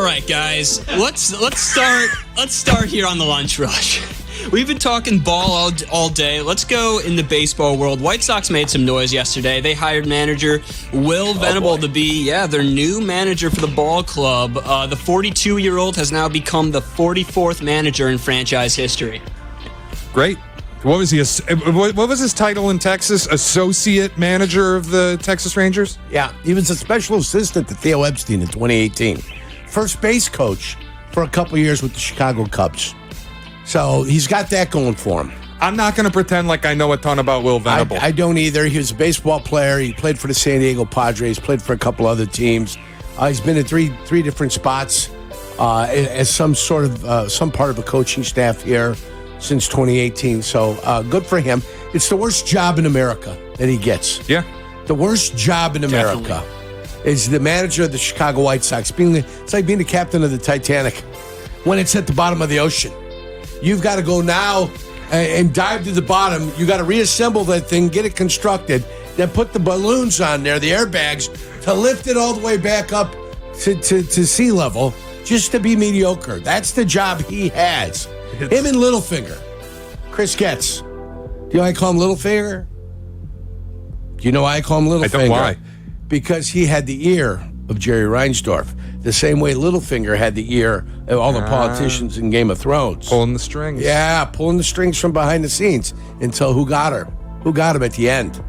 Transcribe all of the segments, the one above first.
right, guys. Let's start here on the lunch rush. We've been talking ball all day. Let's go in the baseball world. White Sox made some noise yesterday. They hired manager Will Venable to be, their new manager for the ball club. The 42-year-old has now become the 44th manager in franchise history. Great. What was his title in Texas? Associate manager of the Texas Rangers? Yeah, he was a special assistant to Theo Epstein in 2018. First base coach for a couple years with the Chicago Cubs. So he's got that going for him. I'm not going to pretend like I know a ton about Will Venable. I don't either. He was a baseball player. He played for the San Diego Padres, played for a couple other teams. He's been in three different spots as some part of a coaching staff here since 2018. So good for him. It's the worst job in America that he gets. Yeah. The worst job in America is the manager of the Chicago White Sox. It's like being the captain of the Titanic when it's at the bottom of the ocean. You've got to go now and dive to the bottom. You got to reassemble that thing, get it constructed, then put the balloons on there, the airbags, to lift it all the way back up to sea level just to be mediocre. That's the job he has. Him and Littlefinger. Chris Getz. Do you know why I call him Littlefinger? Do you know why I call him Littlefinger? I don't. Why? Because he had the ear of Jerry Reinsdorf. The same way Littlefinger had the ear of all the politicians in Game of Thrones. Pulling the strings. Yeah, pulling the strings from behind the scenes until who got her? Who got him at the end?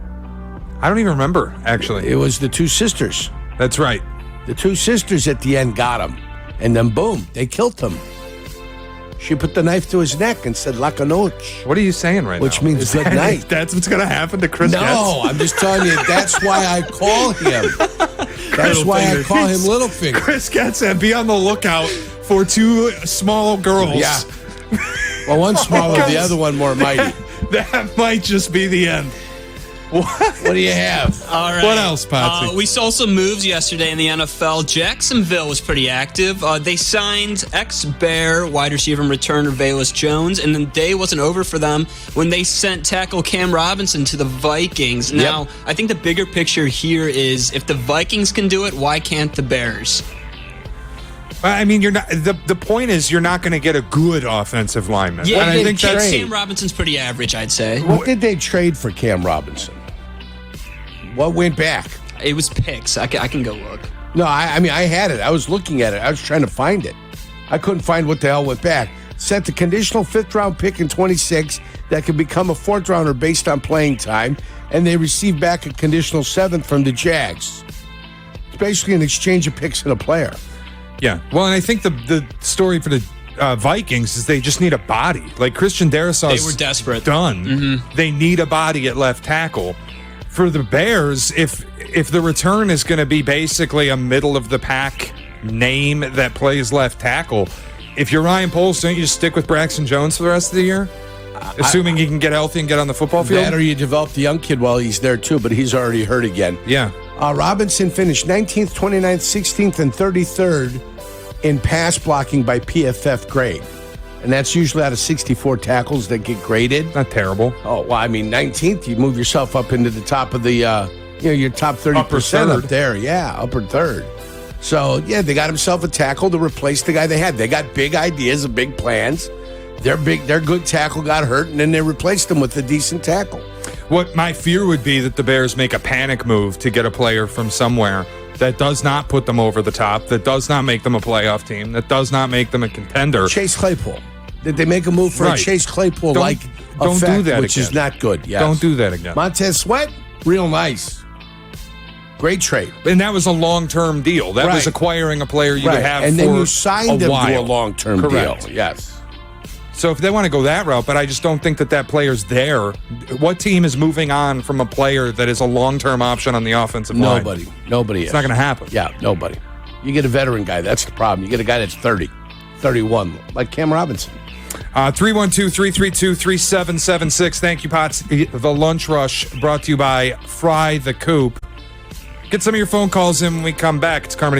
I don't even remember, actually. It was the two sisters. That's right. The two sisters at the end got him. And then boom, they killed him. She put the knife to his neck and said, "La noche." What are you saying right Which now? means good night. That's what's going to happen to Chris Getz? No, I'm just telling you, that's why I call him. That's why I call him Littlefinger. Chris Getz said, be on the lookout for two small girls. Yeah. Well, one smaller, the other one more mighty. That might just be the end. What do you have? All right. What else, Patsy? We saw some moves yesterday in the NFL. Jacksonville was pretty active. They signed ex-Bear wide receiver and returner Velus Jones, and the day wasn't over for them when they sent tackle Cam Robinson to the Vikings. Now, I think the bigger picture here is if the Vikings can do it, why can't the Bears? I mean, you're not. The point is, you're not going to get a good offensive lineman. Yeah, and I think that's Cam Robinson's pretty average, I'd say. What did they trade for Cam Robinson? What went back? It was picks. I can go look. No, I mean, I had it. I was looking at it. I was trying to find it. I couldn't find what the hell went back. Sent a conditional 5th-round pick in 26 that could become a 4th-rounder based on playing time, and they received back a conditional 7th from the Jags. It's basically an exchange of picks and a player. Yeah. Well, and I think the story for the Vikings is they just need a body. Like Christian Darrisaw's They were desperate. Done. Mm-hmm. They need a body at left tackle. For the Bears, if the return is going to be basically a middle-of-the-pack name that plays left tackle, if you're Ryan Poles, don't you just stick with Braxton Jones for the rest of the year? Assuming he can get healthy and get on the football field? That or you develop the young kid while he's there, too, but he's already hurt again. Yeah. Robinson finished 19th, 29th, 16th, and 33rd in pass blocking by PFF grade. And that's usually out of 64 tackles that get graded. Not terrible. Oh, well, I mean, 19th, you move yourself up into the top of the, your top 30% up there. Yeah, upper third. So, yeah, they got himself a tackle to replace the guy they had. They got big ideas and big plans. Their good tackle got hurt, and then they replaced him with a decent tackle. What my fear would be that the Bears make a panic move to get a player from somewhere that does not put them over the top, that does not make them a playoff team, that does not make them a contender. Chase Claypool. Did they make a move for a Chase Claypool-like don't effect, do that which again. is not good? Yes. Don't do that again. Montez Sweat, real nice. Great trade. And that was a long-term deal. That was acquiring a player you could have and for then you signed him while. to a long-term Correct. deal. Yes. So if they want to go that route, but I just don't think that player's there. What team is moving on from a player that is a long-term option on the offensive line? Nobody is. It's not going to happen. Yeah, nobody. You get a veteran guy. That's the problem. You get a guy that's 30, 31, like Cam Robinson. 312-332-3776. Thank you, Potts. The Lunch Rush brought to you by Fry the Coop. Get some of your phone calls in when we come back. It's Carmen